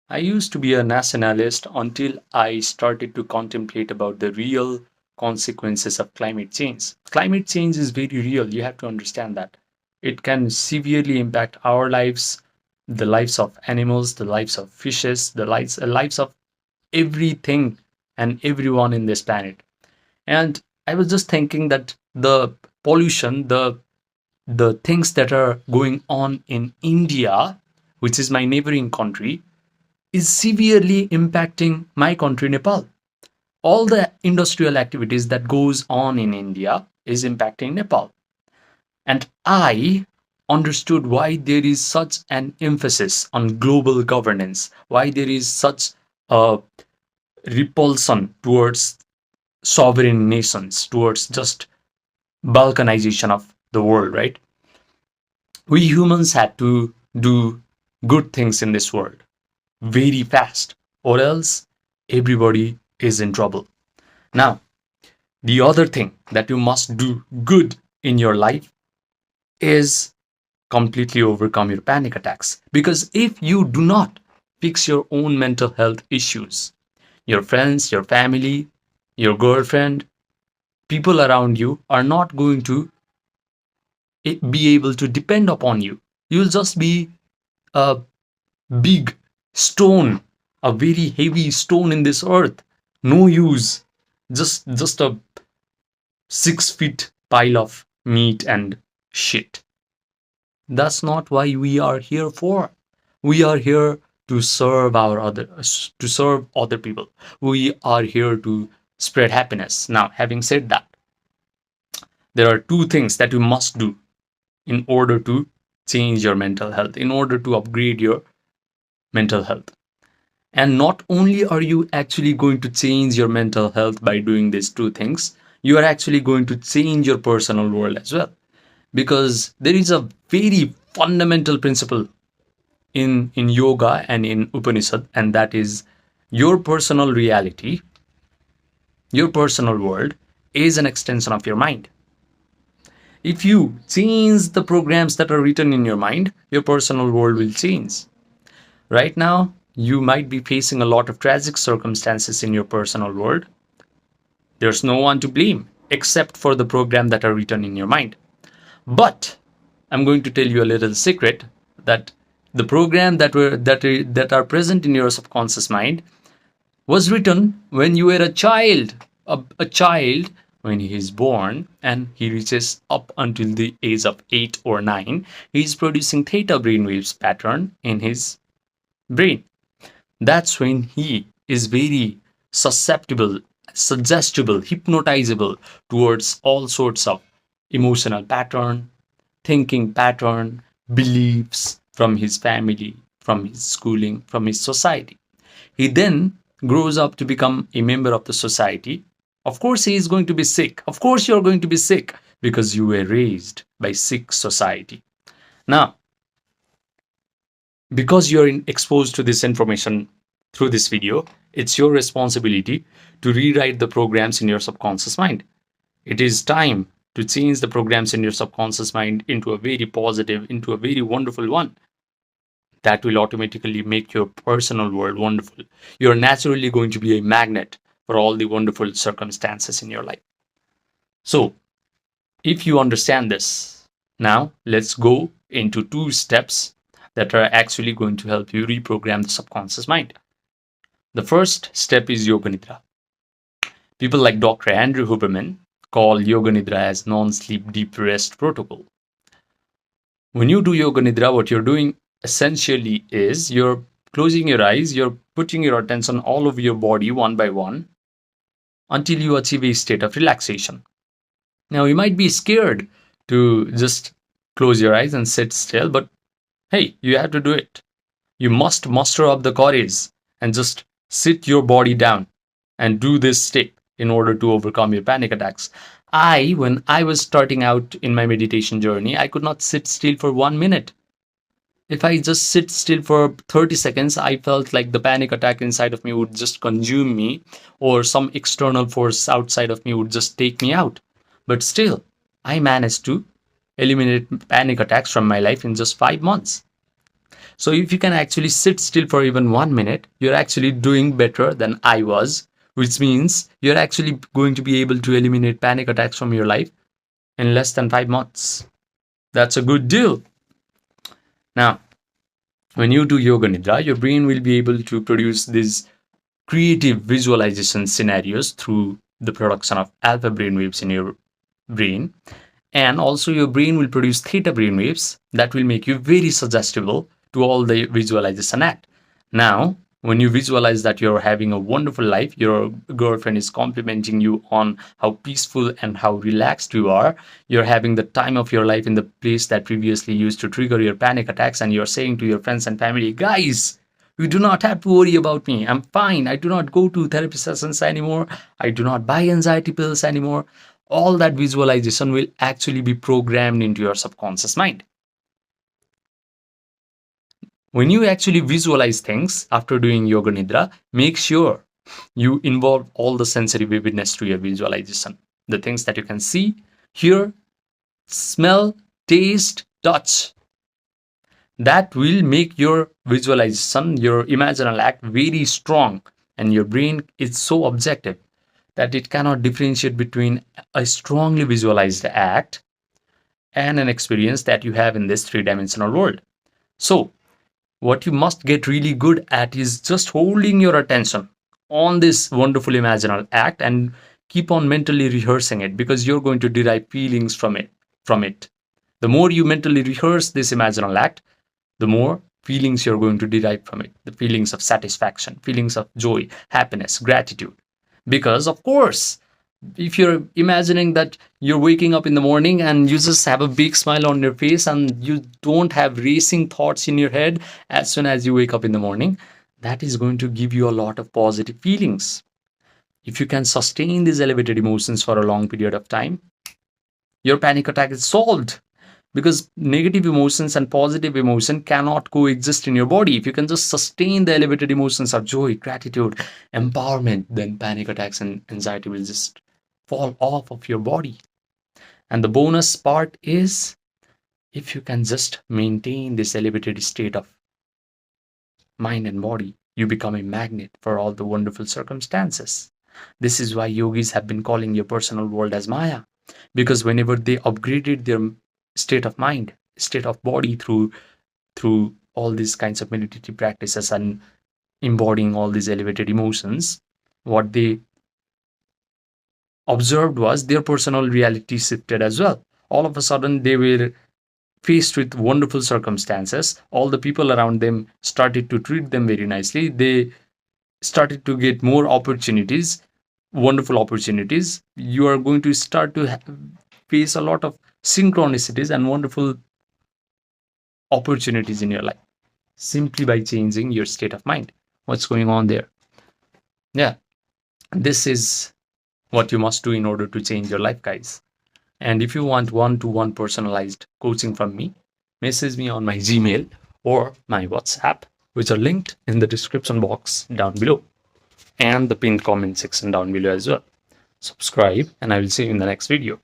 I used to be a nationalist until I started to contemplate about the real consequences of climate change. Climate change is very real. You have to understand that. It can severely impact our lives, the lives of animals, the lives of fishes, the lives of everything and everyone in this planet. And I was just thinking that the pollution, the things that are going on in India, which is my neighboring country, is severely impacting my country, Nepal. All the industrial activities that goes on in India is impacting Nepal. And I understood why there is such an emphasis on global governance, why there is such a repulsion towards sovereign nations, towards just balkanization of the world, right? We humans had to do good things in this world very fast, or else everybody is in trouble. Now, the other thing that you must do good in your life is completely overcome your panic attacks. Because if you do not fix your own mental health issues, your friends, your family, your girlfriend, people around you are not going to be able to depend upon you. You'll just be a big stone, a very heavy stone in this earth. No use. Just a 6 feet pile of meat and shit. That's not why we are here for. We are here to serve other people. We are here to spread happiness. Now, having said that, there are two things that you must do in order to change your mental health, in order to upgrade your mental health. And not only are you actually going to change your mental health by doing these two things, you are actually going to change your personal world as well. Because there is a very fundamental principle in yoga and in Upanishad, and that is your personal reality, your personal world is an extension of your mind. If you change the programs that are written in your mind, your personal world will change. Right now, you might be facing a lot of tragic circumstances in your personal world. There's no one to blame except for the program that are written in your mind. But I'm going to tell you a little secret that the program that are present in your subconscious mind was written when you were a child. A child, when he is born and he reaches up until the age of 8 or 9, he is producing theta brainwaves pattern in his brain. That's when he is very susceptible, suggestible, hypnotizable towards all sorts of emotional pattern, thinking pattern, beliefs from his family, from his schooling, from his society. He then grows up to become a member of the society. Of course, he is going to be sick. Of course, you're going to be sick because you were raised by sick society. Now, because you're exposed to this information through this video, it's your responsibility to rewrite the programs in your subconscious mind. It is time to change the programs in your subconscious mind into a very positive, into a very wonderful one. That will automatically make your personal world wonderful. You're naturally going to be a magnet for all the wonderful circumstances in your life. So, if you understand this, now let's go into 2 steps that are actually going to help you reprogram the subconscious mind. The first step is Yoga Nidra. People like Dr. Andrew Huberman call Yoga Nidra as non-sleep deep rest protocol. When you do Yoga Nidra, what you're doing essentially is you're closing your eyes, you're putting your attention all over your body one by one until you achieve a state of relaxation. Now, you might be scared to just close your eyes and sit still, but hey, you have to do it. You must muster up the courage and just sit your body down and do this step in order to overcome your panic attacks. When I was starting out in my meditation journey, I could not sit still for 1 minute. If I just sit still for 30 seconds, I felt like the panic attack inside of me would just consume me, or some external force outside of me would just take me out. But still, I managed to eliminate panic attacks from my life in just 5 months. So if you can actually sit still for even 1 minute, you're actually doing better than I was, which means you're actually going to be able to eliminate panic attacks from your life in less than 5 months. That's a good deal. Now, when you do yoga nidra, your brain will be able to produce these creative visualization scenarios through the production of alpha brainwaves in your brain. And also your brain will produce theta brainwaves that will make you very suggestible to all the visualization act. Now, when you visualize that you're having a wonderful life, your girlfriend is complimenting you on how peaceful and how relaxed you are, you're having the time of your life in the place that previously used to trigger your panic attacks, and you're saying to your friends and family, guys, you do not have to worry about me. I'm fine. I do not go to therapy sessions anymore. I do not buy anxiety pills anymore. All that visualization will actually be programmed into your subconscious mind. When you actually visualize things after doing yoga nidra, make sure you involve all the sensory vividness to your visualization. The things that you can see, hear, smell, taste, touch. That will make your visualization, your imaginal act very strong, and your brain is so objective that it cannot differentiate between a strongly visualized act and an experience that you have in this three-dimensional world. So, what you must get really good at is just holding your attention on this wonderful imaginal act and keep on mentally rehearsing it, because you're going to derive feelings from it. The more you mentally rehearse this imaginal act, the more feelings you're going to derive from it. The feelings of satisfaction, feelings of joy, happiness, gratitude. Because of course, if you're imagining that you're waking up in the morning and you just have a big smile on your face and you don't have racing thoughts in your head as soon as you wake up in the morning, that is going to give you a lot of positive feelings. If you can sustain these elevated emotions for a long period of time, your panic attack is solved, because negative emotions and positive emotion cannot coexist in your body. If you can just sustain the elevated emotions of joy, gratitude, empowerment, then panic attacks and anxiety will just fall off of your body. And the bonus part is, if you can just maintain this elevated state of mind and body, you become a magnet for all the wonderful circumstances. This is why yogis have been calling your personal world as Maya, because whenever they upgraded their state of mind, state of body through all these kinds of meditative practices and embodying all these elevated emotions, what they observed was their personal reality shifted as well. All of a sudden, they were faced with wonderful circumstances. All the people around them started to treat them very nicely. They started to get more opportunities, wonderful opportunities. You are going to start to face a lot of synchronicities and wonderful opportunities in your life simply by changing your state of mind. What's going on there? Yeah, this is what you must do in order to change your life, guys. And if you want one-to-one personalized coaching from me, message me on my Gmail or my WhatsApp, which are linked in the description box down below and the pinned comment section down below as well. Subscribe, and I will see you in the next video.